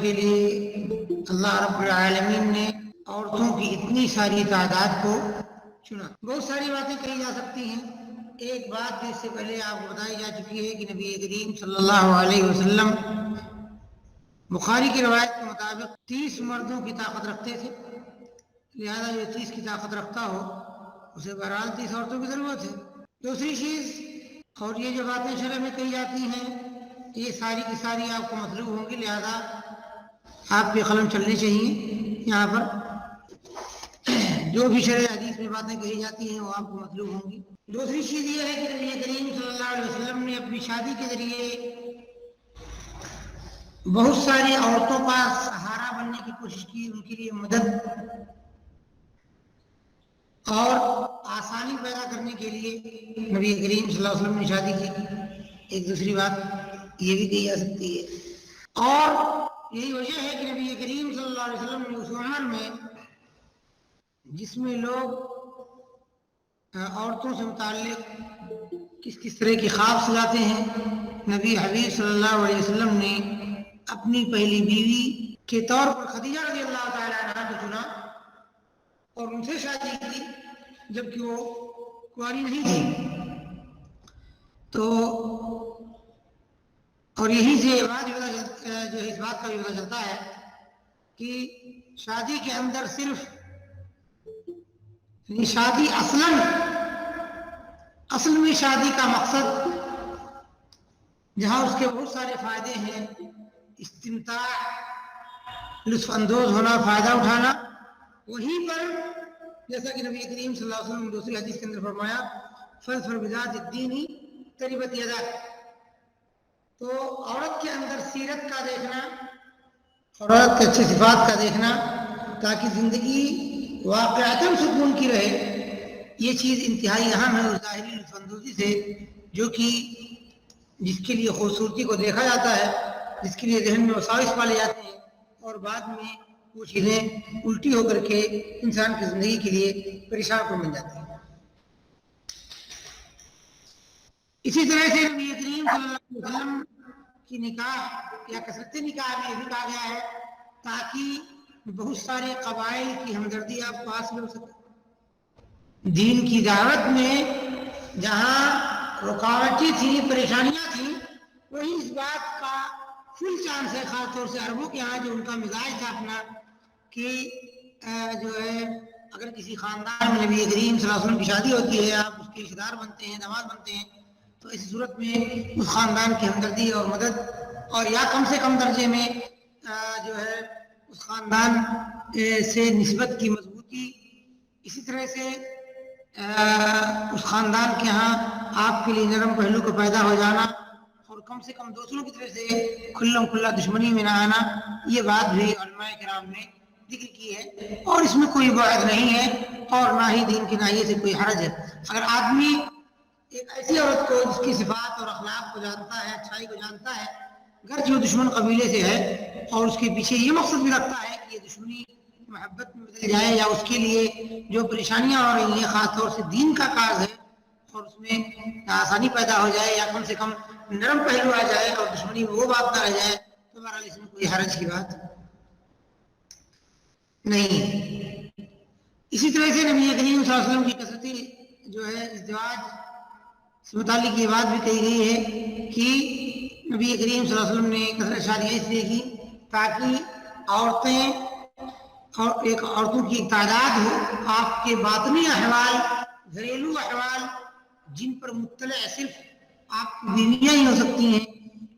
کے لیے اللہ رب العالمین نے عورتوں کی اتنی ساری تعداد کو چنا؟ بہت ساری باتیں کہی جا سکتی ہیں. ایک بات اس سے پہلے آپ کو بتائی جا چکی ہے کہ نبی کریم صلی اللہ علیہ وسلم بخاری کی روایت کے مطابق 30 مردوں کی طاقت رکھتے تھے. لہذا جو 30 کی طاقت رکھتا ہو اسے بہرحال 30 عورتوں کی ضرورت ہے. دوسری چیز، اور یہ جو باتیں شرع میں کہی جاتی ہیں یہ ساری کی ساری آپ کو مطلوب ہوں گی، لہذا آپ کے قلم چلنے چاہیے. یہاں پر جو بھی شرع حدیث میں باتیں کہی جاتی ہیں وہ آپ کو مطلوب ہوں گی. دوسری چیز یہ ہے کہ نبی کریم صلی اللہ علیہ وسلم نے اپنی شادی کے ذریعے بہت ساری عورتوں کا سہارا بننے کی کوشش کی، ان کے لیے مدد اور آسانی پیدا کرنے کے لیے نبی کریم صلی اللہ علیہ وسلم نے شادی کی. ایک دوسری بات یہ بھی کہی جا سکتی ہے، اور یہی وجہ ہے کہ نبی کریم صلی اللہ علیہ وسلم نے اس عمر میں جس میں لوگ عورتوں سے متعلق کس کس طرح کی خواب سلاتے ہیں، نبی حبیب صلی اللہ علیہ وسلم نے اپنی پہلی بیوی کے طور پر خدیجہ رضی اللہ تعالی عنہا کو چنا اور ان سے شادی کی جبکہ وہ کنواری نہیں تھی. تو اور یہی سے جو اس بات کا بھی پتہ چلتا ہے کہ شادی کے اندر صرف شادی اصل میں شادی کا مقصد جہاں اس کے بہت سارے فائدے ہیں، استمتاع، لطف اندوز ہونا، فائدہ اٹھانا، وہیں پر جیسا کہ نبی کریم صلی اللہ علیہ وسلم نے دوسری حدیث کے اندر فرمایا فاظفر بذات الدین تربت یداک. تو عورت کے اندر سیرت کا دیکھنا، عورت کے اچھے صفات کا دیکھنا تاکہ زندگی واقعتاً سکون کی رہے، یہ چیز انتہائی اہم ہے. اس ظاہری لطف اندوزی سے جو کہ جس کے لیے خوبصورتی کو دیکھا جاتا ہے، جس کے لیے ذہن میں وساوس پالے جاتے ہیں اور بعد میں وہ چیزیں الٹی ہو کر کے انسان کی زندگی کے لیے پریشان کن بن جاتی ہیں. اسی طرح سے نبی کریم صلی اللہ علیہ وسلم کی نکاح یا کثرت نکاح میں یہ بھی کہا گیا ہے تاکہ بہت سارے قبائل کی ہمدردی آپ پاس میں ہو سکے. دین کی دعوت میں جہاں رکاوٹیں تھیں، پریشانیاں تھیں، وہی اس بات کا فل چانس ہے، خاص طور سے عربوں کے یہاں جو ان کا مزاج تھا اپنا کہ جو ہے اگر کسی خاندان میں نبی کریم صلی اللہ علیہ وسلم کی شادی ہوتی ہے، آپ اس کے رشتہ دار بنتے ہیں، داماد بنتے ہیں، تو اس صورت میں اس خاندان کی ہمدردی اور مدد اور یا کم سے کم درجے میں جو ہے اس خاندان سے نسبت کی مضبوطی، اسی طرح سے اس خاندان کے ہاں آپ کے لیے نرم پہلو کا پیدا ہو جانا اور کم سے کم دوسروں کی طرف سے کھلم کھلا دشمنی میں نہ آنا، یہ بات بھی علماء کرام نے ذکر کی ہے اور اس میں کوئی بعد نہیں ہے اور نہ ہی دین کی ناحیے سے کوئی حرج ہے. اگر آدمی ایک ایسی عورت کو جس کی صفات اور اخلاق کو جانتا ہے، اچھائی کو جانتا ہے، گرچہ وہ دشمن قبیلے سے ہے اور اس کے پیچھے یہ مقصد بھی رکھتا ہے کہ یہ دشمنی محبت میں بدل جائے یا اس کے لیے جو پریشانیاں ہو رہی ہیں خاص طور سے دین کا کاز ہے اور اس میں آسانی پیدا ہو جائے یا کم سے کم نرم پہلو آ جائے اور دشمنی میں وہ بات نہ رہ جائے تو بہرحال اس میں کوئی حرج کی بات نہیں. اسی طرح سے نبی کریم صلی اللہ علیہ وسلم کی کثرتی جو ہے ازدواج سے متعلق یہ بات بھی کہی گئی ہے کہ نبی کریم صلی اللہ علیہ وسلم نے کثرت شادیاں اس لیے کی تاکہ عورتوں کی ایک تعداد ہو، آپ کے باطنی احوال، گھریلو احوال جن پر مطلع صرف آپ کی بیویاں ہی ہو سکتی ہیں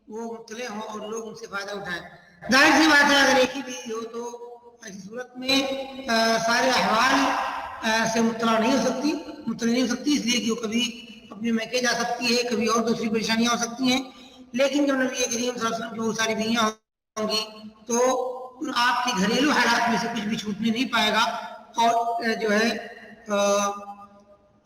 وہ مطلع ہوں اور لوگ ان سے فائدہ اٹھائیں. ظاہر سی بات ہے اگر ایک ہی بیوی ہو تو ایسی صورت میں سارے احوال سے مطلع نہیں ہو سکتی اس لیے کہ وہ کبھی اپنے میکے جا سکتی ہے، کبھی اور دوسری پریشانیاں ہو سکتی ہیں. لیکن جب نبی کریم صلی اللہ علیہ وسلم کی بہت ساری بیویاں ہوں گی تو آپ کے گھریلو حالات میں سے کچھ بھی چھوٹنے نہیں پائے گا اور جو ہے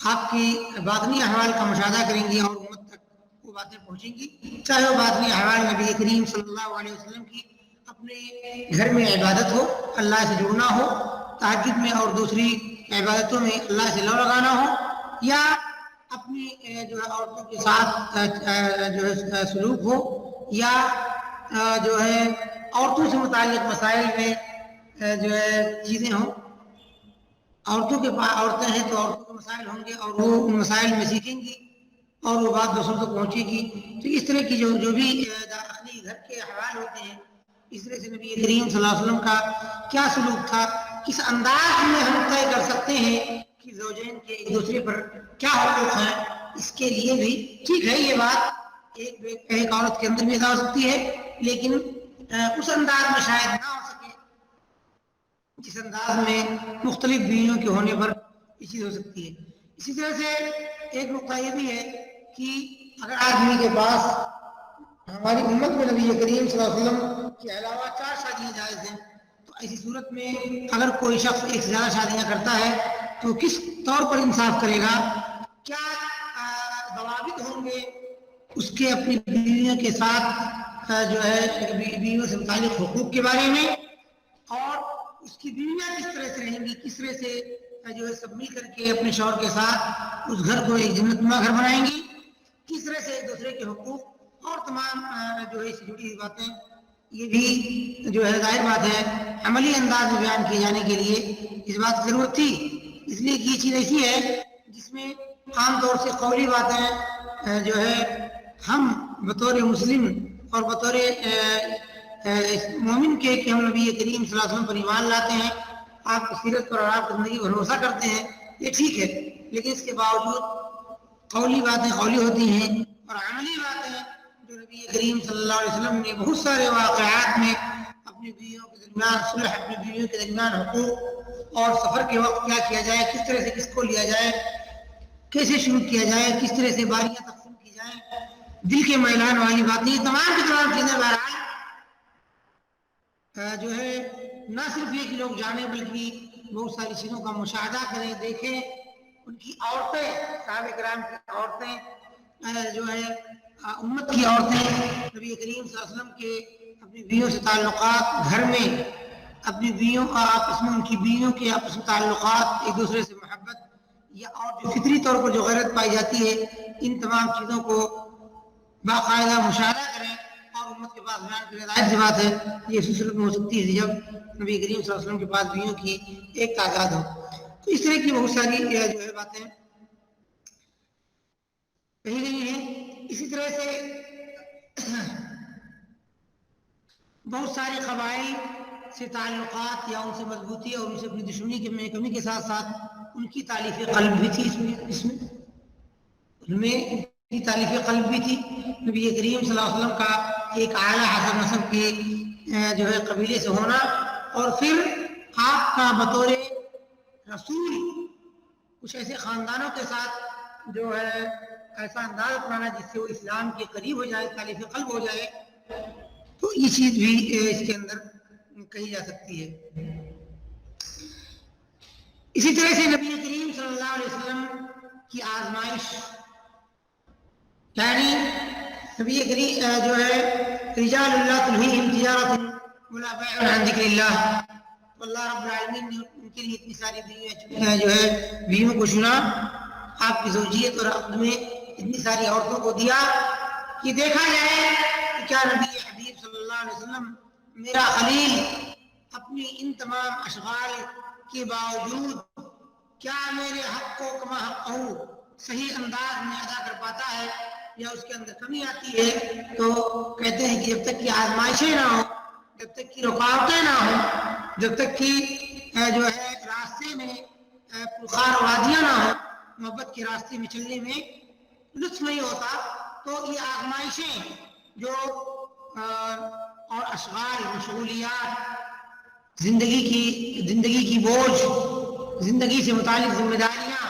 آپ کی باطنی احوال کا مشاہدہ کریں گی اور امت تک وہ باتیں پہنچیں گی، چاہے وہ باطنی احوال نبی کریم صلی اللہ علیہ وسلم کی اپنے گھر میں عبادت ہو، اللہ سے جڑنا ہو، تہجد میں اور دوسری عبادتوں میں اللہ سے لو لگانا ہو، یا اپنی جو ہے عورتوں کے ساتھ جو ہے سلوک ہو، یا جو ہے عورتوں سے متعلق مسائل میں جو ہے چیزیں ہوں. عورتوں کے پاس عورتیں ہیں تو عورتوں کے مسائل ہوں گے اور وہ ان مسائل میں سیکھیں گی اور وہ بات دوسروں تک پہنچے گی. تو اس طرح کی جو بھی داخلی گھر کے حوال ہوتے ہیں، اس طرح سے نبی کریم صلی اللہ علیہ وسلم کا کیا سلوک تھا، کس انداز میں ہم طے کر سکتے ہیں کہ زوجین کے ایک دوسرے پر کیا حقوق ہیں. اس کے لیے بھی ٹھیک ہے یہ بات ایک عورت کے اندر بھی ادا ہو سکتی ہے، لیکن اس انداز میں شاید نہ ہو سکے جس انداز میں مختلف بیویوں کے ہونے پر یہ چیز ہو سکتی ہے. اسی طرح سے ایک نقطہ یہ بھی ہے کہ اگر آدمی کے پاس ہماری امت میں نبی کریم صلی اللہ علیہ وسلم کے علاوہ 4 شادیاں جائز ہیں، تو ایسی صورت میں اگر کوئی شخص ایک سے زیادہ شادیاں کرتا ہے تو کس طور پر انصاف کرے گا، کیا ضوابط ہوں گے اس کے اپنی بیویوں کے ساتھ جو ہے بیویوں سے متعلق حقوق کے بارے میں، اور اس کی بیویاں کس طرح سے رہیں گی، کس طرح سے جو ہے سب مل کر کے اپنے شوہر کے ساتھ اس گھر کو ایک جنت نما گھر بنائیں گی، کس طرح سے ایک دوسرے کے حقوق اور تمام جو ہے اس سے جڑی ہوئی باتیں، یہ بھی جو ہے ظاہر بات ہے عملی انداز میں بیان کیے جانے کے لیے اس بات کی ضرورت تھی. اس لیے کہ یہ چیز ایسی ہے جس میں عام طور سے قولی باتیں جو ہے ہم بطور مسلم اور بطور مومن کے کہ ہم نبی کریم صلی اللہ علیہ وسلم پر ایمان لاتے ہیں، آپ کی سیرت پر اور آپ کی زندگی پر بھروسہ کرتے ہیں، یہ ٹھیک ہے. لیکن اس کے باوجود قولی باتیں قولی ہوتی ہیں اور عملی باتیں جو نبی کریم صلی اللہ علیہ وسلم نے بہت سارے واقعات میں اپنی بیویوں کے درمیان صلح، اپنی بیویوں کے درمیان حقوق اور سفر کے وقت کیا کیا جائے، کس طرح سے کس کو لیا جائے، کیسے شروع کیا جائے، کس طرح سے باریاں تقسیم کی جائیں، دل کے میلان والی باتیں، یہ تمام کی تمام چیزیں بہرحال جو ہے نہ صرف یہ کہ لوگ جانیں بلکہ بہت ساری چیزوں کا مشاہدہ کریں، دیکھیں. ان کی عورتیں، صحابہ کرام کی عورتیں جو ہے امت کی عورتیں نبی کریم صلی اللہ علیہ وسلم کے اپنی بیویوں سے تعلقات، گھر میں اپنی بیویوں کا آپس میں، ان کی بیویوں کے آپس میں تعلقات، ایک دوسرے سے محبت یا اور جو فطری طور پر جو غیرت پائی جاتی ہے، ان تمام چیزوں کو باقاعدہ مشاہدہ کریں اور امت کے پاس بیان کریں. ظاہر سی بات ہے یہ اسی صورت میں ہو سکتی ہے جب نبی کریم صلی اللہ علیہ وسلم کے پاس بیویوں کی ایک تعداد ہو. تو اس طرح کی بہت ساری جو ہے باتیں کہی گئی ہیں. اسی طرح سے بہت سارے قبائل سے تعلقات یا ان سے مضبوطی اور ان سے اپنی دشمنی کی کمی کے ساتھ ساتھ ان کی تالیف قلب بھی تھی. ان میں تالیف قلب بھی تھی. نبی کریم صلی اللہ علیہ وسلم کا ایک اعلیٰ حسب نسب کے جو ہے قبیلے سے ہونا، اور پھر آپ کا بطور رسول کچھ ایسے خاندانوں کے ساتھ جو ہے ایسا انداز اپنانا جس سے وہ اسلام کے قریب ہو جائے، تالیف قلب ہو جائے، تو یہ چیز بھی اس کے اندر کہی جا سکتی ہے. اسی طرح سے نبی کریم صلی اللہ علیہ وسلم کی آزمائش، یعنی نبی کریم جو ہے رجال اللہ تلہیہم تجارت ولا بیع عن ذکر اللہ، تو اللہ رب العالمین نے ان کے لیے اتنی ساری جو ہے بیویوں کو چنا، آپ کی زوجیت اور عقد میں اتنی ساری عورتوں کو دیا کہ دیکھا جائے کہ کیا نبی حبیب صلی اللہ علیہ وسلم میرا خلیل اپنی ان تمام اشغال کے باوجود کیا میرے حق کو کما حق صحیح انداز میں ادا کر پاتا ہے یا اس کے اندر کمی آتی ہے. تو کہتے ہیں کہ جب تک کہ آزمائشیں نہ ہوں، جب تک کہ رکاوٹیں نہ ہوں، جب تک کہ جو ہے راستے میں پرخار وادیاں نہ ہوں، محبت کے راستے میں چلنے میں لطف نہیں ہوتا. تو یہ آزمائشیں جو اور اشغال، مشغولیات، زندگی کی بوجھ، زندگی سے متعلق ذمہ داریاں،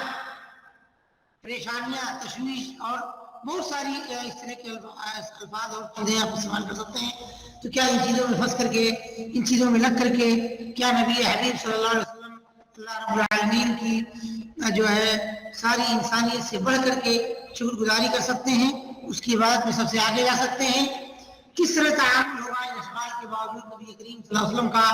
پریشانیاں، تشویش اور بہت ساری اس طرح کے الفاظ اور چیزیں آپ استعمال کر سکتے ہیں. تو کیا ان چیزوں میں پھنس کر کے، ان چیزوں میں لگ کر کے کیا نبی حبیب صلی اللہ علیہ وسلم اللہ رب العالمین کی جو ہے ساری انسانیت سے بڑھ کر کے شکر گزاری کر سکتے ہیں، اس کی عبادت میں سب سے آگے جا سکتے ہیں؟ کس طرح تعامل ہوگا ان اشغال کے باوجود نبی کریم صلی اللہ علیہ وسلم کا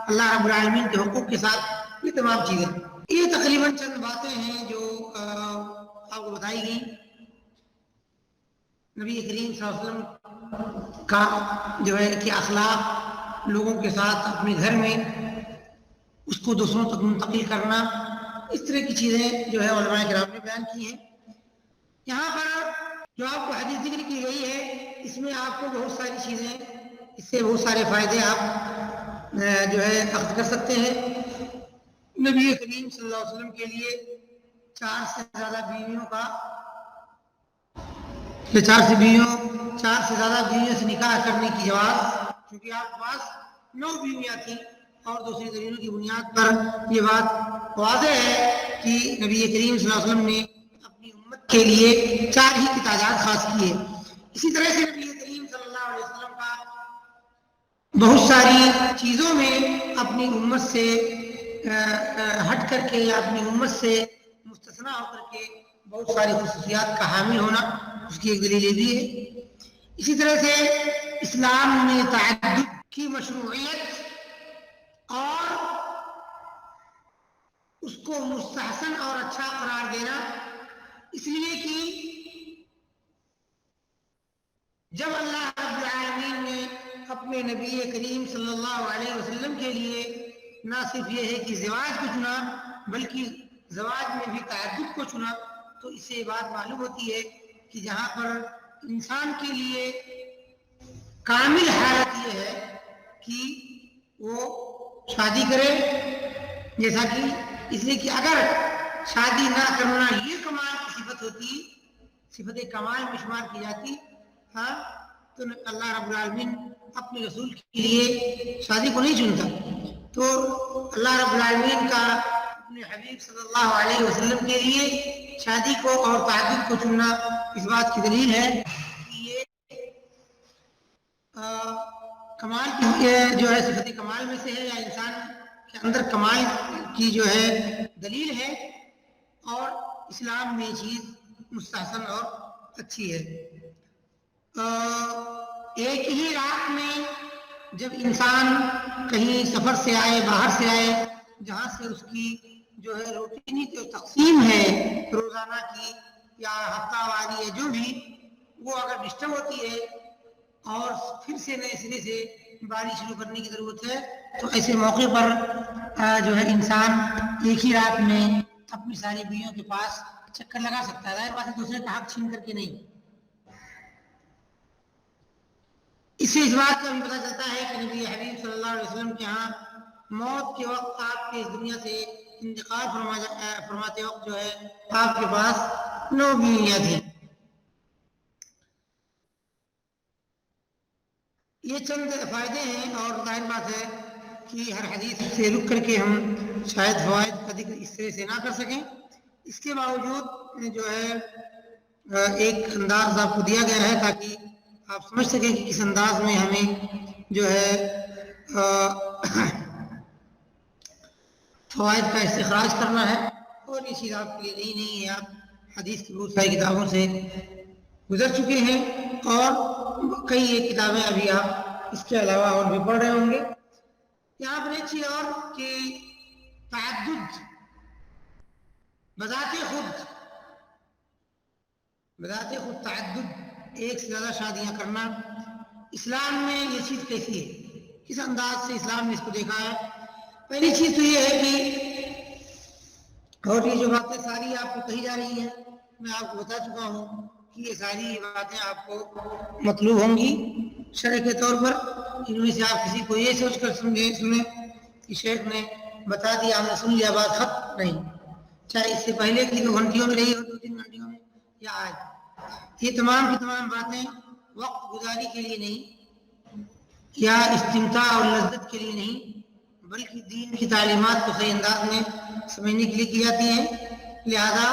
اللہ رب العالمین کے حقوق کے ساتھ؟ یہ تمام چیزیں، یہ تقریباً چند باتیں ہیں جو آپ کو بتائی گئی. نبی کریم صلی اللہ علیہ وسلم کا جو ہے کہ اخلاق لوگوں کے ساتھ اپنے گھر میں اس کو دوسروں تک منتقل کرنا، اس طرح کی چیزیں جو ہے علماء کرام نے بیان کی ہیں۔ یہاں پر جو آپ کو حدیث ذکر کی گئی ہے، اس میں آپ کو بہت ساری چیزیں، اس سے بہت سارے فائدے آپ جو ہے اخذ کر سکتے ہیں۔ نبی کریم صلی اللہ علیہ وسلم کے لیے 4 سے زیادہ بیویوں سے نکاح کرنے کی جواز، کیونکہ آپ کے پاس 9 بیویاں تھیں اور دوسری دلیلوں کی بنیاد پر یہ بات واضح ہے کہ نبی کریم صلی اللہ علیہ وسلم نے اپنی امت کے لیے 4 ہی کی تعداد خاص کی ہے۔ اسی طرح سے نبی کریم صلی اللہ علیہ وسلم کا بہت ساری چیزوں میں اپنی امت سے ہٹ کر کے یا اپنی امت سے مستثنیٰ ہو کر کے بہت ساری خصوصیات کا حامل ہونا اس کی ایک دلیل یہ بھی ہے۔ اسی طرح سے اسلام میں تعدد کی مشروعیت اور اس کو مستحسن اور اچھا قرار دینا، اس لیے کہ جب اللہ رب العالمین نے اپنے نبی کریم صلی اللہ علیہ وسلم کے لیے نہ صرف یہ ہے کہ زواج کو چنا بلکہ زواج میں بھی تعدد کو چنا، تو اس سے یہ بات معلوم ہوتی ہے کہ جہاں پر انسان کے لیے کامل حالت یہ ہے کہ وہ شادی کرے، جیسا کہ اس لیے کہ اگر شادی نہ کرنا یہ کمال کی صفت ہوتی، صفت کمال میں شمار کی جاتی، ہاں، تو اللہ رب العالمین اپنے رسول کے لیے شادی کو نہیں چنتا۔ تو اللہ رب العالمین کا اپنے حبیب صلی اللہ علیہ وسلم کے لیے شادی کو اور تعدد کو چننا اس بات کی دلیل ہے کہ یہ کمال کی جو ہے صفت کمال میں سے ہے، یا انسان کے اندر کمال کی جو ہے دلیل ہے، اور اسلام میں یہ چیز مستحسن اور اچھی ہے۔ ایک ہی رات میں جب انسان کہیں سفر سے آئے، باہر سے آئے، جہاں سے اس کی جو ہے روٹینی جو تقسیم ہے روزانہ کی یا ہفتہ واری ہے جو بھی، وہ اگر ڈسٹرب ہوتی ہے اور پھر سے نئے سرے سے باری شروع کرنے کی ضرورت ہے، تو ایسے موقع پر جو ہے انسان ایک ہی رات میں اپنی ساری بیویوں کے پاس چکر لگا سکتا ہے، ظاہر بات ہے دوسرے کا حق چھین کر کے نہیں۔ اس سے اس بات کا بھی پتہ چلتا ہے کہ نبی حبیب صلی اللہ علیہ وسلم کے ہاں موت کے وقت آپ کے اس دنیا سے انتقال فرماتے وقت جو ہے آپ کے پاس 9 بیویاں تھیں۔ یہ چند فائدے ہیں، اور ظاہر بات ہے کہ ہر حدیث سے رک کر کے ہم شاید فوائد کا ذکر اس طرح سے نہ کر سکیں۔ اس کے باوجود جو ہے ایک انداز آپ کو دیا گیا ہے تاکہ آپ سمجھ سکیں کہ کس انداز میں ہمیں جو ہے فوائد کا استخراج کرنا ہے، اور یہ چیز آپ کے لیے نئی نہیں ہے، آپ حدیث کی بہت ساری کتابوں سے گزر چکے ہیں، اور کئی ایک کتابیں ابھی آپ اس کے علاوہ اور بھی پڑھ رہے ہوں گے۔ یہاں پر ایک چیز اور کہ تعدد بذات خود تعدد، ایک سے زیادہ شادیاں کرنا، اسلام میں یہ چیز کیسی ہے، کس انداز سے اسلام نے اس کو دیکھا ہے؟ پہلی چیز تو یہ ہے کہ، اور یہ جو باتیں ساری آپ کو کہی جا رہی ہیں میں آپ کو بتا چکا ہوں کہ یہ ساری باتیں آپ کو مطلوب ہوں گی شرح کے طور پر۔ ان میں سے آپ کسی کو یہ سوچ کر سنیں کہ شیخ نے بتا دیا، ہم نے سن لیا، بات ختم نہیں، چاہے اس سے پہلے کی 2 گھنٹیوں میں رہی ہو، 2-3 گھنٹیوں میں، یا آج یہ تمام کی تمام باتیں وقت گزاری کے لیے نہیں یا استمتاع اور لذت کے لیے نہیں، بلکہ دین کی تعلیمات کو صحیح انداز میں سمجھنے کے لیے کی جاتی ہیں۔ لہذا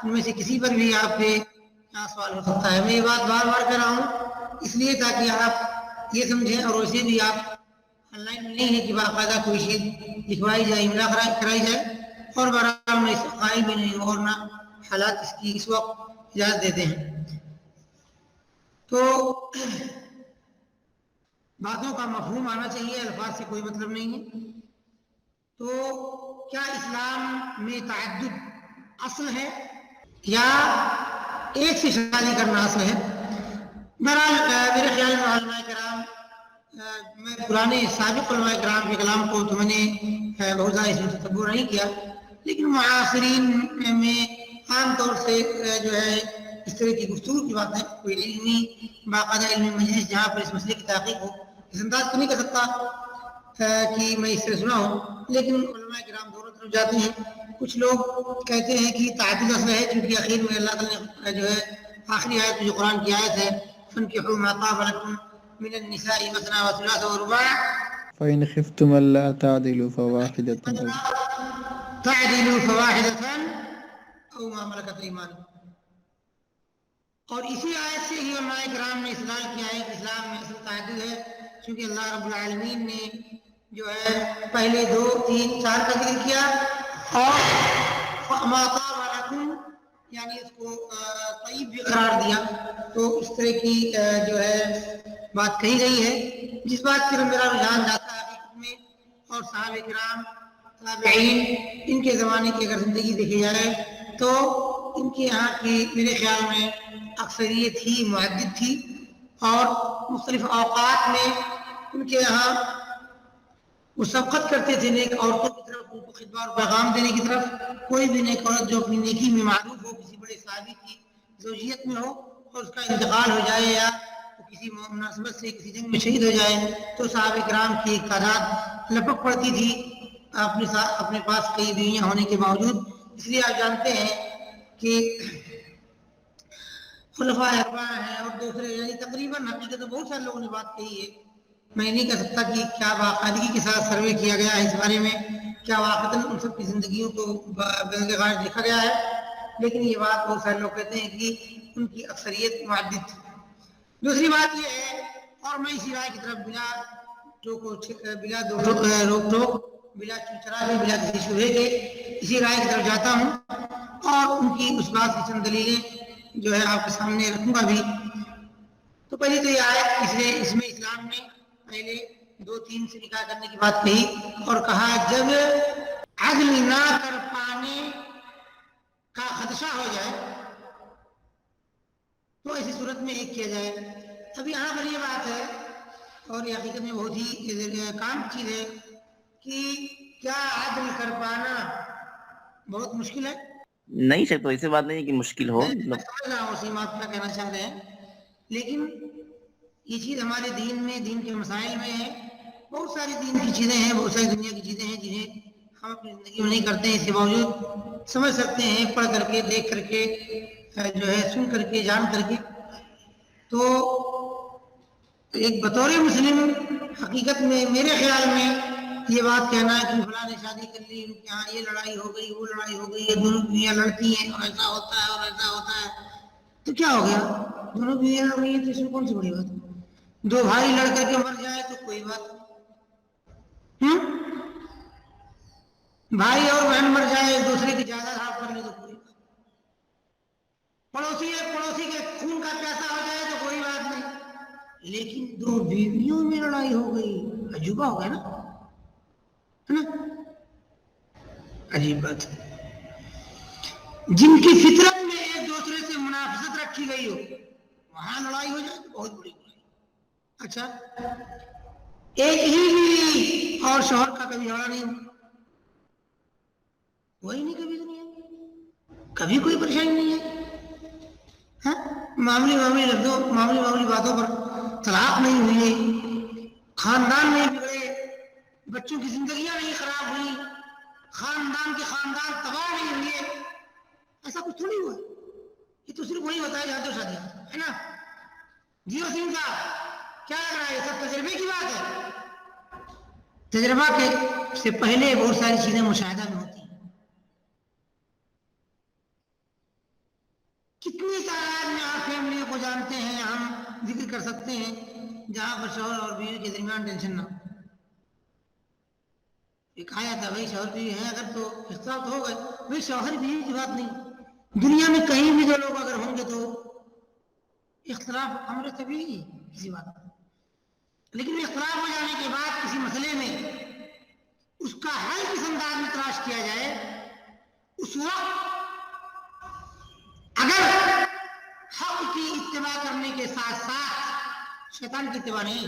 ان میں سے کسی پر بھی آپ کے یہاں سوال ہو سکتا ہے۔ میں یہ بات بار بار کر رہا ہوں اس لیے تاکہ آپ یہ سمجھیں، اور ویسے بھی آپ آن لائن میں نہیں ہے کہ باقاعدہ کوئی چیز لکھوائی جائے، املا کرائی جائے، اور بہرحال میں اس سے قائل بھی نہیں ہوں، اور نہ حالات اس کی اس وقت اجازت دیتے ہیں۔ تو باتوں کا مفہوم آنا چاہیے، الفاظ سے کوئی مطلب نہیں ہے۔ تو کیا اسلام میں تعدد اصل ہے یا ایک سے شادی کرنا اصل ہے؟ بہرحال میرے خیال میں علماء کرام میں پرانے سابق علماء کرام کے کلام کو تو میں نے بہت زیادہ اس میں تدبر نہیں کیا، لیکن معاصرین میں عام طور سے جو ہے اس طرح کی گفتگو کی بات ہے، کوئی علمی باقاعدہ علمی مجلس جہاں پر اس مسئلے کی تحقیق ہو، اس انداز تو نہیں کر سکتا کہ میں اس سے سنا ہوں، لیکن علماء کرام دونوں طرف جاتے ہیں۔ کچھ لوگ کہتے ہیں کہ تعدد اصل ہے، کیونکہ آخر میں اللہ تعالیٰ نے جو ہے آخری آیت جو قرآن کی آیت ہے فَانكِحُوا مَا طَابَ لَكُم مِّنَ النِّسَاءِ مَثْنَىٰ وَثُلَاثَ وَرُبَاعَ فإن خفتم ألا تعدلوا فواحدة أو تعدلوا فواحدة أو ما ملكت أيمانكم۔ اور اسی آیت سے ہی علماء کرام نے استدلال کیا ہے کہ اسلام میں اصل تعدد ہے، چونکہ اللہ رب العالمین نے جو ہے پہلے 2 3 4 کا ذکر کیا، اور ما طاب لکم یعنی اس کو طیب بھی قرار دیا، تو اس طرح کی جو ہے بات کہی گئی ہے، جس بات پر میرا رجحان جاتا ہے حقیقت میں۔ اور صحابہ کرام تابعین ان کے زمانے کی اگر زندگی دیکھی جائے تو ان کے یہاں کی میرے خیال میں اکثریت ہی معدد تھی، اور مختلف اوقات میں ان کے یہاں وہ سبقت کرتے تھے نیک عورتوں کی طرف، ان کو خطبہ اور پیغام دینے کی طرف۔ کوئی بھی نیک عورت جو اپنی نیکی میں معروف ہو، کسی بڑے صحابی کی زوجیت میں ہو اور اس کا انتقال ہو جائے یا کسی مناسبت سے کسی جنگ میں شہید ہو جائے، تو صحابہ کرام کی ایک تعداد لپک پڑتی تھی اپنے پاس کئی بیویاں ہونے کے باوجود۔ اس لیے آپ جانتے ہیں کہ خلفاء اربعہ ہیں اور دوسرے، یعنی تقریباً حقیقت میں بہت سارے لوگوں نے بات کہی ہے، میں نہیں کہہ سکتا کہ کیا باقاعدگی کے ساتھ سروے کیا گیا ہے اس بارے میں، کیا واقعتاً ان سب کی زندگیوں کو بغیر دیکھا گیا ہے، لیکن یہ بات بہت سارے لوگ کہتے ہیں کہ ان کی اکثریت معدد تھی۔ دوسری بات یہ ہے، اور میں اسی رائے کی طرف بلا روک ٹوک، بلا چوچرا بھی، بلا کسی شبہے کے اسی رائے کی طرف جاتا ہوں، اور ان کی اس بات کی چند دلیلیں جو ہے آپ کے سامنے رکھوں گا بھی۔ تو پہلی تو یہ آیت، اس میں اسلام نے پہلے 2 3 سے نکاح کرنے کی بات کہی اور کہا جب عدل نہ کر پانے کا خدشہ ہو جائے تو ایسی صورت میں ایک کیا جائے۔ اب یہاں پر یہ بات ہے، اور یہ حقیقت میں بہت ہی کام کی چیز ہے، کہ کیا عدل کر پانا بہت مشکل ہے؟ نہیں سر، تو ایسی بات نہیں ہے کہ مشکل ہو، میں سمجھ رہا ہوں وسیم آپ کیا کہنا چاہ رہے ہیں، لیکن یہ چیز ہمارے دین میں، دین کے مسائل میں ہے۔ بہت ساری دین کی چیزیں ہیں، بہت ساری دنیا کی چیزیں ہیں جنہیں ہم اپنی زندگی میں نہیں کرتے ہیں، اس کے باوجود سمجھ سکتے ہیں پڑھ کر کے، دیکھ کر کے، جو ہے سن کر کے، جان کر کے۔ تو ایک بطور مسلم حقیقت میں میرے خیال میں یہ بات کہنا ہے کہ فلاں نے شادی کر لی، یہاں یہ لڑائی ہو گئی، وہ لڑائی ہو گئی، یہ دونوں بیویاں لڑتی ہیں اور ایسا ہوتا ہے اور ایسا ہوتا ہے، تو کیا ہو گیا؟ دونوں بیویاں لڑ رہی ہیں تو اس میں کون سی بڑی بات ہے؟ 2 بھائی لڑ کر کے مر جائے تو کوئی بات نہیں، بھائی اور بہن مر جائے، ایک دوسرے کی جائیداد ہڑپ کر لے تو کوئی بات، پڑوسی ایک پڑوسی کے خون کا پیاسا ہو جائے تو کوئی بات نہیں، لیکن 2 بیویوں میں لڑائی ہو گئی، عجوبہ ہو گیا نا، ہے نا؟ عجیب بات ہے۔ جن کی فطرت میں ایک دوسرے سے منافست رکھی گئی ہو، وہاں لڑائی ہو جائے تو بہت بڑی لڑائی۔ اچھا، ایک ہی بیوی اور شوہر کا کبھی جھگڑا نہیں ہو، وہی نہیں، کبھی دنیا کبھی کوئی پریشانی نہیں ہے، ہاں؟ معمولی لفظوں، معمولی باتوں پر طلاق نہیں ہوئی، خاندان نہیں بگڑے، بچوں کی زندگیاں نہیں خراب ہوئی، خاندان کے خاندان تباہ نہیں ہوئے، ایسا کچھ تھوڑی ہوا۔ یہ تو صرف وہی ہوتا ہے جہاں تو شادی ہے نا۔ جی وسیم صاحب کیا لگ رہا ہے؟ یہ سب تجربے کی بات ہے۔ تجربہ کے سے پہلے بہت ساری چیزیں مشاہدہ میں ہوتی ہیں۔ کتنی تعداد میں آپ فیملیوں کو جانتے ہیں، ہم ذکر کر سکتے ہیں جہاں پر شوہر اور بیوی کے درمیان ٹینشن نہ ہو۔ ایک آیا تھا بھائی شوہر بیوی ہے اگر تو اختلاف تو ہو گئے، بھائی شوہر بیوی کی بات نہیں، دنیا میں کہیں بھی جو لوگ اگر ہوں گے تو اختلاف امر طبیعی کسی بات میں، لیکن اختلاف ہو جانے کے بعد کسی مسئلے میں اس کا حل کس انداز میں تلاش کیا جائے، اس وقت اگر حق کی اتباع کرنے کے ساتھ ساتھ شیطان کی اتباع نہیں،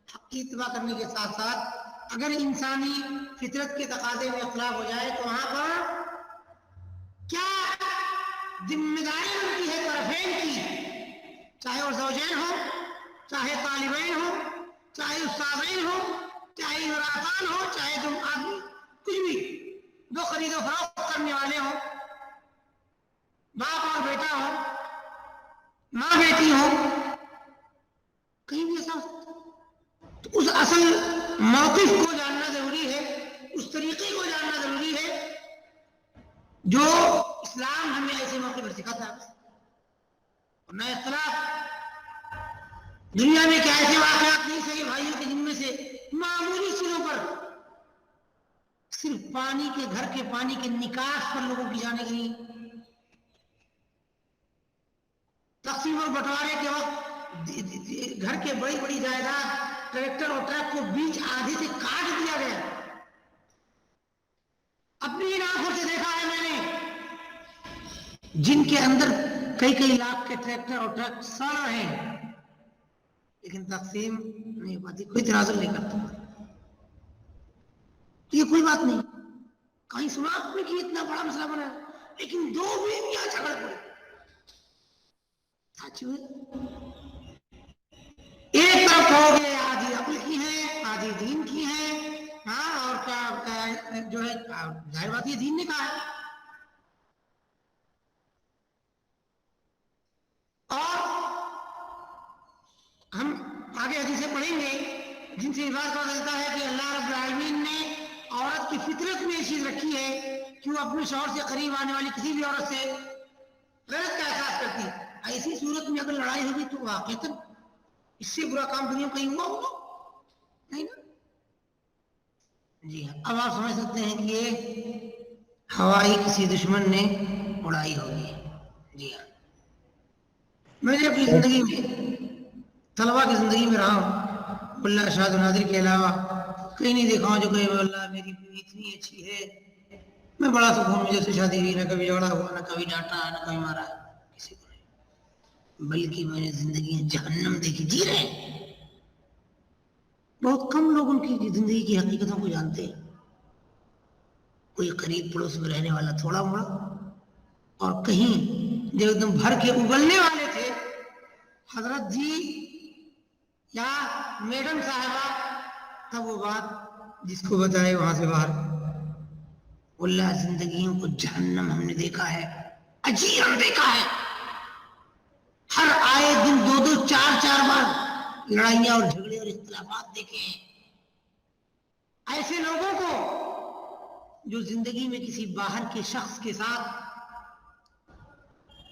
حق کی اتباع کرنے کے ساتھ ساتھ اگر انسانی فطرت کے تقاضے میں اختلاف ہو جائے تو وہاں پر کیا ذمہ داری بنتی ہے طرفین کی، چاہے وہ زوجین ہو، چاہے طالبین ہو، چاہے استاذین ہو، چاہے مراتان ہو، چاہے تم آدمی کچھ بھی، دو خرید و فروخت کرنے والے ہوں، باپ اور بیٹا ہو، ماں بیٹی ہو، کہیں بھی ایسا ہو سکتا ہے۔ تو اس اصل موقف کو جاننا ضروری ہے، اس طریقے کو جاننا ضروری ہے جو اسلام ہمیں ایسے موقع پر سکھاتا ہے۔ اور نہ اختلاف دنیا میں کیا ایسے واقعات نہیں صحیح بھائیوں کے جن میں سے معمولی چیزوں پر صرف پانی کے گھر کے پانی کے نکاس پر لوگوں کی جانے گئی، تقسیم اور بٹوارے کے وقت گھر کے بڑی بڑی جائیداد ٹریکٹر اور ٹرک کو بیچ آدھے سے کاٹ دیا گیا۔ اپنی ان آنکھوں سے دیکھا ہے میں نے، جن کے اندر کئی کئی لاکھ کے ٹریکٹر اور ٹرک سڑ رہے ہیں لیکن تقسیم نہیں پاتی، کوئی تنازل نہیں کرتا۔ یہ کوئی بات نہیں، کہیں سنا آپ نے کہ اتنا بڑا مسئلہ بنا لیکن دو بیویاں جھگڑ پڑے، سچ میں ایک طرف ہو گئے آدھی عقل کی ہیں آدھی دین کی ہیں، ہاں، اور کیا جو ہے ظاہر بات یہ دین نے کہا ہے، اور ہم آگے حدیثیں پڑھیں گے جن سے یہ بات پتا چلتا ہے کہ اللہ رب العالمین نے عورت کی فطرت میں یہ چیز رکھی ہے کہ وہ اپنے شوہر سے قریب آنے والی کسی بھی عورت سے غلط کا احساس کرتی ہے۔ ایسی صورت میں اگر لڑائی ہوگی تو واقعتاً اس سے برا کام دنیا کہیں ہوا ہوگا نہیں نا؟ جی ہاں، اب آپ سمجھ سکتے ہیں کہ یہ ہوائی کسی دشمن نے اڑائی ہوگی۔ جی ہاں، میں نے اپنی زندگی میں طلبا کی زندگی میں رہا ہوں، اللہ ارشاد و ناظر کے علاوہ کہیں نہیں دیکھا ہوں جو کہ اللہ میری بیوی اتنی اچھی ہے، میں بڑا سکون مجھے سے شادی ہوئی، نہ کبھی جھگڑا ہوا، نہ کبھی ڈانٹا، نہ کبھی مارا کسی کو نہیں، بلکہ میں نے زندگی جہنم دیکھی، جی رہے ہیں۔ بہت کم لوگ ان کی زندگی کی حقیقتوں کو جانتے ہیں، کوئی قریب پڑوس میں رہنے والا تھوڑا موڑا، اور کہیں جو ایک دم بھر کے اگلنے والے تھے، حضرت جی یا میڈم صاحبہ، تب وہ بات جس کو بتائے وہاں سے باہر۔ اللہ زندگیوں کو جہنم ہم نے دیکھا ہے، عجیب ہم دیکھا ہے، ہر آئے دن دو دو چار چار بار لڑائیاں اور جھگڑے اور اختلافات دیکھے ہیں۔ ایسے لوگوں کو جو زندگی میں کسی باہر کے شخص کے ساتھ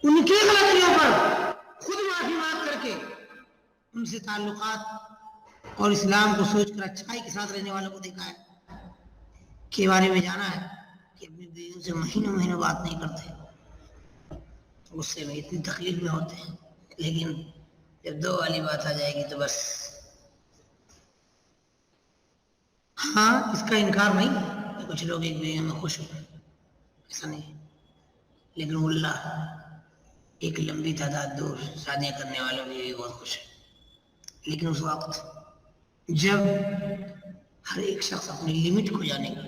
ان کی غلطیوں پر خود معافی مانگ کر کے ان سے تعلقات اور اسلام کو سوچ کر اچھائی کے ساتھ رہنے والوں کو دیکھا ہے کے بارے میں جانا ہے کہ اپنی بیویوں سے مہینوں مہینوں بات نہیں کرتے، غصے میں اتنی تکلیف میں ہوتے ہیں، لیکن جب دو والی بات آ جائے گی تو بس۔ ہاں، اس کا انکار نہیں کہ کچھ لوگ ایک بیوی میں خوش ہوتے ہیں، ایسا نہیں ہے، لیکن اللہ ایک لمبی تعداد دور شادیاں کرنے والوں کی بھی بہت خوش ہے، لیکن اس وقت جب ہر ایک شخص اپنی لمٹ کو جانے گا،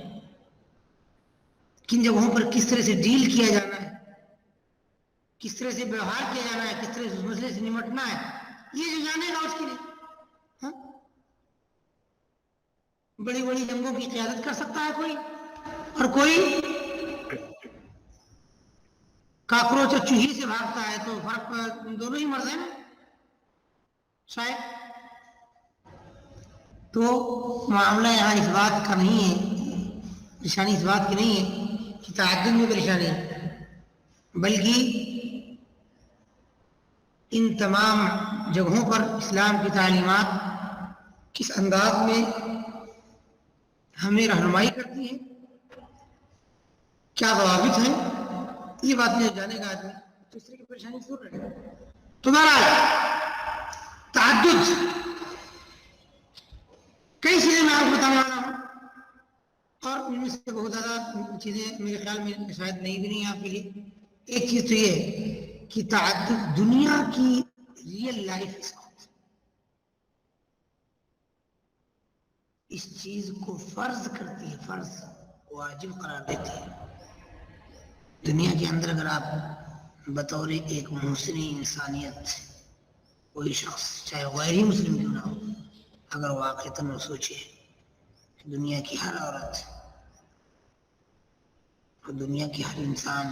کن جگہوں پر کس طرح سے ڈیل کیا جانا ہے، کس طرح سے ویوہار کیا جانا ہے، کس طرح سے اس مسئلے سے نمٹنا ہے، یہ جو جانے گا اس کے لیے ہاں؟ بڑی بڑی جنگوں کی قیادت کر سکتا ہے کوئی، اور کوئی کاکروچ اور چوہی سے بھاگتا ہے، تو فرق دونوں ہی مرد ہیں نا شاید۔ تو معاملہ یہاں اس بات کا نہیں ہے، پریشانی اس بات کی نہیں ہے کہ تعدد میں پریشانی ہے، بلکہ ان تمام جگہوں پر اسلام کی تعلیمات کس انداز میں ہمیں رہنمائی کرتی ہیں، کیا ضوابط ہیں، یہ بات نہیں جانے گا آدمی تو اس طرح کی پریشانی ضرور رہے گا۔ تو بہرحال تعدد کئی چیزیں میں آپ کو بتانے والا ہوں، اور ان میں سے بہت زیادہ چیزیں میرے خیال میں شاید نہیں بھی نہیں آپ کے لیے۔ ایک چیز تو یہ ہے کہ تعدد دنیا کی ریئل لائف کے ساتھ اس چیز کو فرض کرتی ہے، فرض واجب قرار دیتی ہے۔ دنیا کے اندر اگر آپ بطور ایک محسن انسانیت کوئی شخص چاہے غیر ہی مسلم کیوں نہ ہو، اگر واقعتاً وہ سوچے کہ دنیا کی ہر عورت اور دنیا کے ہر انسان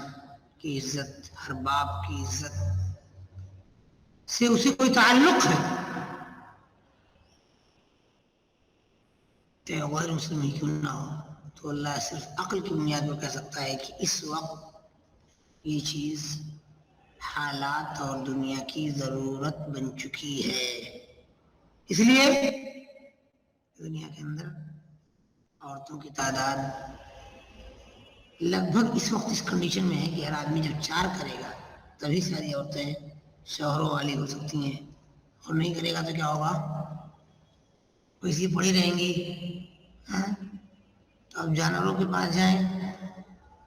کی عزت، ہر باپ کی عزت سے اسے کوئی تعلق ہے، چاہے غیر مسلم ہی کیوں نہ ہو، تو اللہ صرف عقل کی بنیاد پر کہہ سکتا ہے کہ اس وقت یہ چیز حالات اور دنیا کی ضرورت بن چکی ہے۔ اس لیے دنیا کے اندر عورتوں کی تعداد لگ بھگ اس وقت اس کنڈیشن میں ہے کہ ہر آدمی جب 4 کرے گا تبھی ساری عورتیں شوہروں والی ہو سکتی ہیں، اور نہیں کرے گا تو کیا ہوگا؟ ویسی پڑی رہیں گی۔ ہاں؟ تو اب جانوروں کے پاس جائیں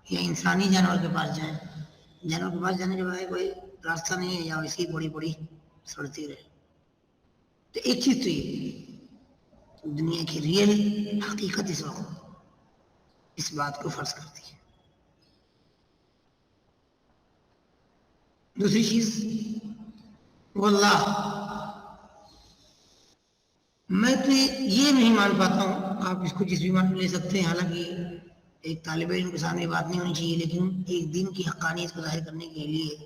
یا انسانی جانور کے پاس جائیں، جانور کے پاس جانے کے بعد کوئی راستہ نہیں ہے، یا ویسی بڑی بڑی سڑتی رہے۔ تو ایک چیز تو یہ دنیا کی ریئل حقیقت اس وقت اس بات کو فرض کرتی ہے۔ دوسری چیز، واللہ میں تو یہ نہیں مان پاتا ہوں، آپ اس کو جس بھی مان لے سکتے ہیں، حالانکہ ایک طالب علم کے سامنے بات نہیں ہونی چاہیے، لیکن ایک دین کی حقانیت کو ظاہر کرنے کے لیے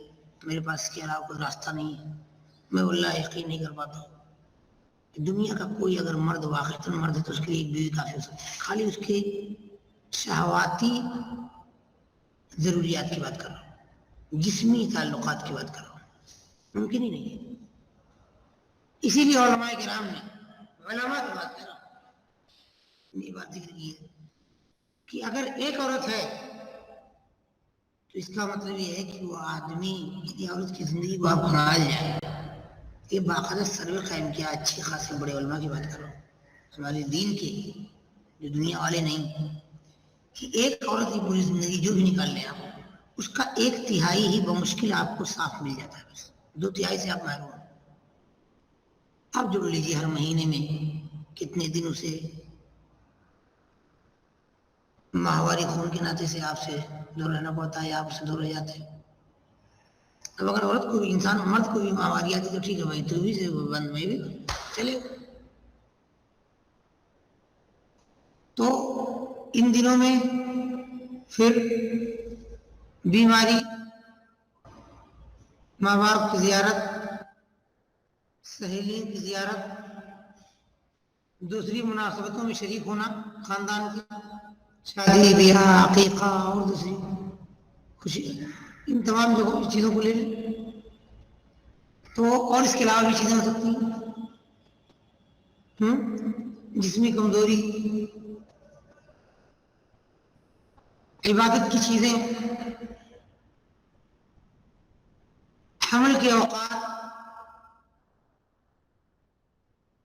میرے پاس اس کے علاوہ کوئی راستہ نہیں ہے۔ میں واللہ یقین نہیں کر پاتا ہوں کہ دنیا کا کوئی اگر مرد واقعتاً مرد ہے تو اس کے لیے ایک بیوی کافی ہو سکتی ہے، خالی اس کے شہواتی ضروریات کی بات کر رہا ہوں، جسمی تعلقات کی بات کر رہا ہوں، ممکن ہی نہیں ہے۔ اسی لیے علماء کرام نے، علماء کی بات کر رہا ہوں، یہ بات ذکر کی ہے کہ اگر ایک عورت ہے تو اس کا مطلب یہ ہے کہ وہ آدمی یعنی عورت کی زندگی کو آپ کھال جائے۔ یہ باقاعدہ سروے قائم کیا اچھی خاصی بڑے علماء کی بات کر رہا ہوں، ہمارے دین کے، جو دنیا والے نہیں، کہ ایک عورت کی پوری زندگی جو بھی نکال لیں آپ، اس کا 1/3 ہی بمشکل آپ کو صاف مل جاتا ہے، بس 2/3 سے آپ محروم۔ آپ جوڑ لیجیے ہر مہینے میں کتنے دن اسے ماہواری خون کے ناطے سے آپ سے دور رہنا پڑتا ہے یا آپ سے دور رہ جاتے ہیں۔ اب اگر عورت کو بھی، انسان مرد کو بھی ماہواری آتی تو ٹھیک ہے بھائی، تو بھی سے بند میں بھی چلے۔ تو ان دنوں میں پھر بیماری، ماں باپ کی زیارت، سہیلیوں کی زیارت، دوسری مناسبتوں میں شریک ہونا، خاندان کی شادی بیاہ عقیقہ اور دوسری خوشی، ان تمام چیزوں کو لے لیں تو، اور اس کے علاوہ بھی چیزیں ہو سکتی ہیں، جسمی کمزوری، عبادت کی چیزیں، حمل کے اوقات،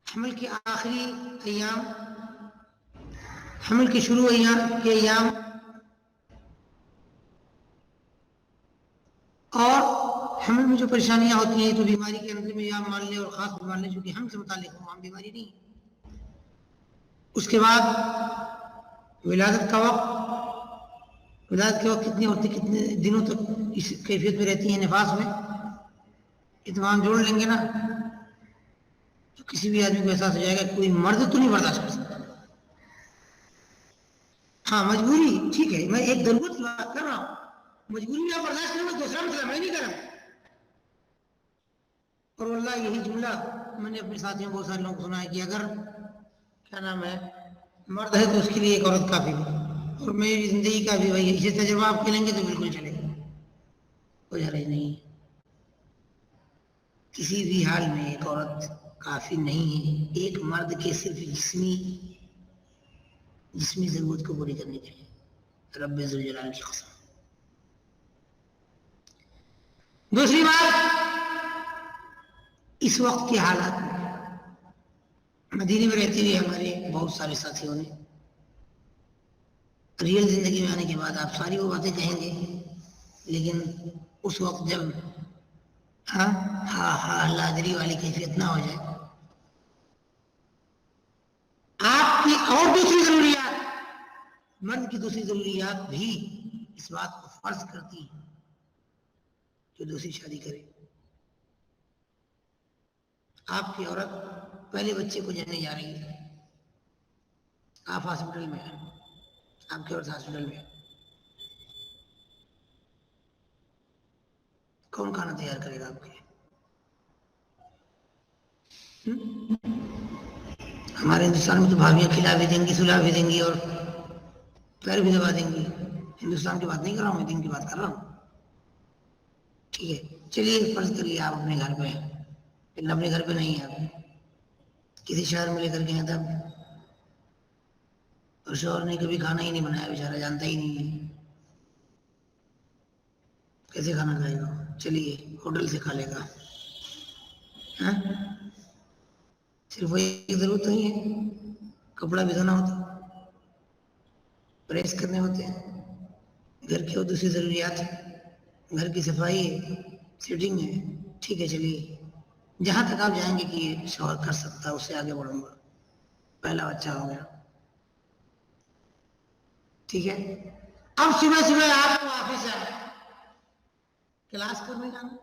حمل کے آخری ایام، حمل کے شروع کے ایام، اور حمل میں جو پریشانیاں ہوتی ہیں تو بیماری کے اندر میں یا مان لیں، اور خاص مان لیں چونکہ ہم سے متعلق ہو، عام بیماری نہیں۔ اس کے بعد ولادت کا وقت، ولادت کے وقت کتنی عورتیں کتنے دنوں تک اس کیفیت میں رہتی ہیں نفاس میں، یہ تمام جوڑ لیں گے نا تو کسی بھی آدمی کو احساس ہو جائے گا کوئی مرد تو نہیں برداشت کر سکتا۔ ہاں مجبوری ٹھیک ہے، میں ایک ضرورت کی بات کر رہا ہوں، مجبوری میں آپ برداشت کریں گے، دوسرا مسئلہ میں نہیں کر رہا ہوں۔ اور واللہ یہی جملہ میں نے اپنے ساتھیوں بہت سارے لوگوں کو سنا ہے کہ اگر کیا نام ہے مرد ہے تو اس کے لیے ایک عورت کافی ہے، اور میری زندگی کا بھی وہی اسے تجربہ آپ کھیلیں گے تو بالکل چلے گا، کوئی حرج نہیں۔ کسی بھی حال میں ایک عورت کافی نہیں ہے ایک مرد کے صرف جسمی ضرورت کو پوری کرنے کے لیے، رب ذوالجلال کی قسم۔ دوسری بات، اس وقت کے حالات میں مدینے میں رہتے ہوئے ہمارے بہت سارے ساتھیوں نے ریئل زندگی میں آنے کے بعد آپ ساری وہ باتیں کہیں گے، لیکن اس وقت جب لادری والی کیفیت نہ ہو جائے، آپ کی اور دوسری ضروریات، مرد کی دوسری ضروریات بھی اس بات کو فرض کرتی ہیں جو دوسری شادی کرے. آپ کی عورت پہلے بچے کو جننے جا رہی ہے، آپ ہاسپٹل میں ہیں، آپ کی عورت ہاسپٹل میں، کون کھانا تیار کرے گا آپ کے لیے؟ ہمارے ہندوستان میں تو بھابیاں کھلا بھی دیں گی، سلا بھی دیں گی اور پیر بھی دبا دیں گی. ہندوستان کی بات نہیں کر رہا ہوں، میں دین کی بات کر رہا ہوں. ٹھیک ہے، چلیے فرض کریے آپ اپنے گھر پہ ہیں، لیکن اپنے گھر پہ نہیں ہیں، آپ کسی شہر میں لے کر کے ہیں تب، اور شوہر نے کبھی کھانا ہی نہیں بنایا، بیچارہ جانتا ہی نہیں ہے کیسے کھانا کھائے گا. چلیے ہوٹل سے کھا لے گا. صرف وہی ضرورت نہیں ہے، کپڑا بھی دھونا ہوتا، پریس کرنے ہوتے ہیں، گھر کی اور دوسری ضروریات، گھر کی صفائی ہے، سیٹنگ ہے. ٹھیک ہے چلیے، جہاں تک آپ جائیں گے کہ یہ شوہر کر سکتا ہے اس سے آگے بڑھوں گا. پہلا بچہ ہو گیا، ٹھیک ہے. اب صبح صبح آپ کو آفس جانا، کلاس کرنے جانا،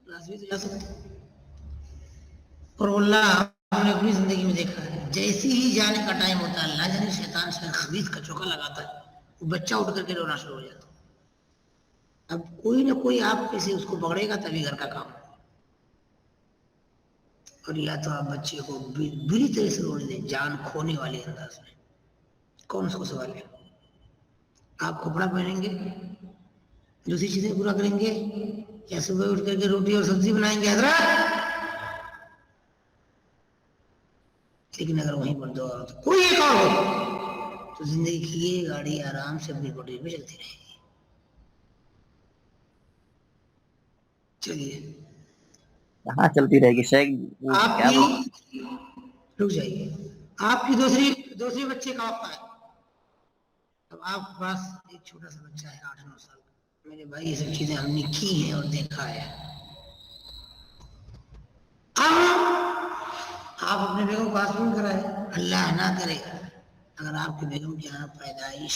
کلاس بھی تو جا سکتے. اور اللہ آپ نے اپنی زندگی میں دیکھا ہے، جیسے ہی جانے کا ٹائم ہوتا ہے، اللہ جانے شیطان سے خبیث کا چوکا لگاتا ہے، وہ بچہ اٹھ کر کے رونا شروع ہو جاتا ہے. اب کوئی نہ کوئی آپ کسی اس کو پکڑے گا تبھی گھر کا کام. اور یا تو آپ بچے کو بری طرح سے رونے دیں، جان کھونے والے انداز میں. کون سا سوال ہے؟ آپ کپڑا پہنیں گے، دوسری چیزیں پورا کریں گے، یا صبح اٹھ کر کے روٹی اور سبزی بنائیں گے حضرات؟ لیکن اگر وہیں پر دو عورت کوئی ایک اور ہو تو زندگی کی یہ گاڑی آرام سے اپنی پٹری پہ چلتی رہے گی. چلیے کہاں چلتی رہے گی شیخ؟ وہ آپ کیا بول کی رک جائیے، آپ کی دوسری بچے کا وقت ہے. اب آپ کے پاس ایک چھوٹا سا بچہ ہے 8-9 سال کا. میرے بھائی یہ سب چیزیں ہم نے کی ہیں اور دیکھا ہے. آپ اپنے بیگم کو ہاسپٹل کرائے، اللہ نہ کرے اگر آپ کی بیگم کی یہاں پیدائش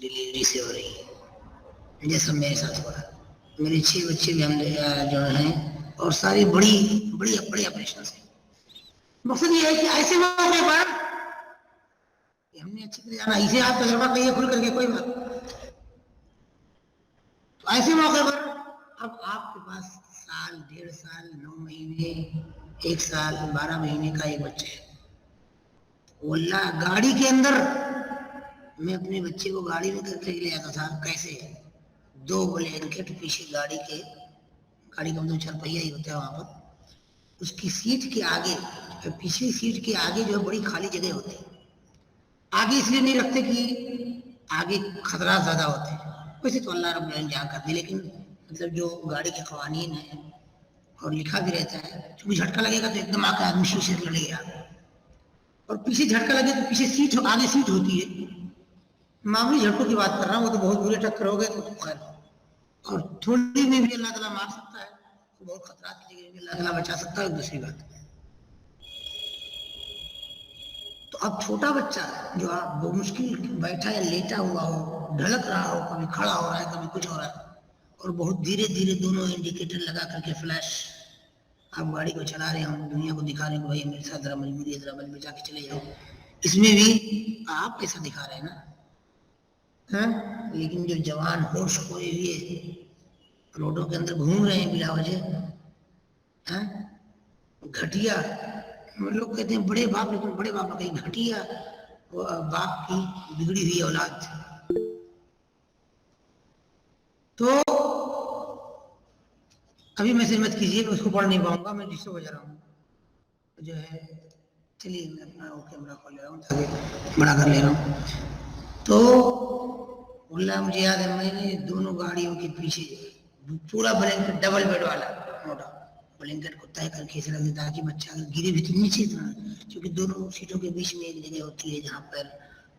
ڈلیوری سے ہو رہی ہے جیسا میرے ساتھ ہو رہا ہے. میرے 6 بچے بھی ہم جو ہیں، اور ساری بڑی آپریشن سے. مقصد یہ ہے کہ ایسے موقع پر ہم نے اچھی طرح جانا، اسے آپ تجربہ کہیے کھل کر کے، کوئی بات. تو ایسے موقع پر اب آپ کے پاس سال، 1.5 سال، 9 مہینے، 1 سال، 12 مہینے کا ایک بچہ ہے. واللہ گاڑی کے اندر میں اپنے بچے کو گاڑی میں کر کے لے آتا تھا. کیسے؟ 2 بلینکٹ پیچھے گاڑی کا مطلب 4 پہیا ہی ہوتا ہے، وہاں پر اس کی سیٹ کے آگے، پچھلی سیٹ کے آگے جو ہے بڑی خالی جگہ ہوتی ہے. آگے اس لیے نہیں رکھتے کہ آگے خطرات زیادہ ہوتے ہیں، ویسے تو اللہ رب العالمین جہاں کرتے، لیکن مطلب جو گاڑی کے قوانین ہیں اور لکھا بھی رہتا ہے، چونکہ جھٹکا لگے گا تو ایک دم آ کے آدمی شیشے سے لڑے گا، اور پیچھے جھٹکا لگے تو پیچھے سیٹ، آگے سیٹ ہوتی ہے. معمولی جھٹکوں کی بات کر رہا ہوں، وہ تو بہت برے ٹکر ہو گئے تو خیر. اور تھوڑی میں بھی اللہ تعالیٰ مار سکتا ہے، بہت خطرات کی جگہ بھی اللہ تعالیٰ بچا سکتا ہے. دوسری بات تو اب چھوٹا بچہ جو آپ مشکل بیٹھا یا لیٹا ہوا ہو، ڈھلک رہا ہو، کبھی کھڑا ہو رہا ہے، کبھی کچھ ہو رہا ہے، اور بہت دھیرے دھیرے دونوں انڈیکیٹر لگا کر کے فلیش آپ گاڑی کو چلا رہے ہوں، دنیا کو دکھا رہے ہیں کہ بھائی میرے ساتھ ذرا مجبوری ہے، ذرا بل بچا کے چلے جاؤ. اس میں بھی آپ کیسا دکھا رہے ہیں نا. لیکن جو جوان ہوش کھوئے ہوئے روڈوں کے اندر گھوم رہے ہیں بلا وجہ، گھٹیا لوگ کہتے ہیں بڑے باپ، لیکن بڑے باپ کہیں گھٹیا باپ کی بگڑی ہوئی اولاد. تو ابھی میسج مت کیجیے، میں اس کو پڑھ نہیں پاؤں گا، میں ڈسٹرب ہو جا رہا ہوں. جو ہے چلیے میں اپنا کیمرہ کھول لے رہا ہوں تاکہ بڑا کر لے رہا ہوں. تو اللہ مجھے یاد ہے، میں نے دونوں گاڑیوں کے پیچھے پورا بلینکٹ، ڈبل بیڈ والا موٹا بلینکٹ کو طے کر کے اسے رکھ دیتا تاکہ بچہ اگر گرے بھی تو نیچے اتنا، کیونکہ دونوں سیٹوں کے بیچ میں ایک جگہ ہوتی ہے جہاں پر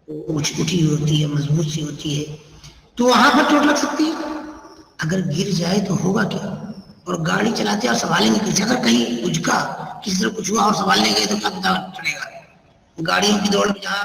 وہ اٹھی ہوتی ہے، مضبوط سی ہوتی ہے، تو وہاں پر چوٹ لگ سکتی ہے. اگر گر جائے تو ہوگا کیا؟ اور گاڑی چلاتے اور سنبھالیں گے کسی، اگر کہیں اجکا کسی طرح کچھ ہوا اور سنبھالنے گئے تو کیا پتا چلے گا. گاڑیوں کی دوڑ میں جہاں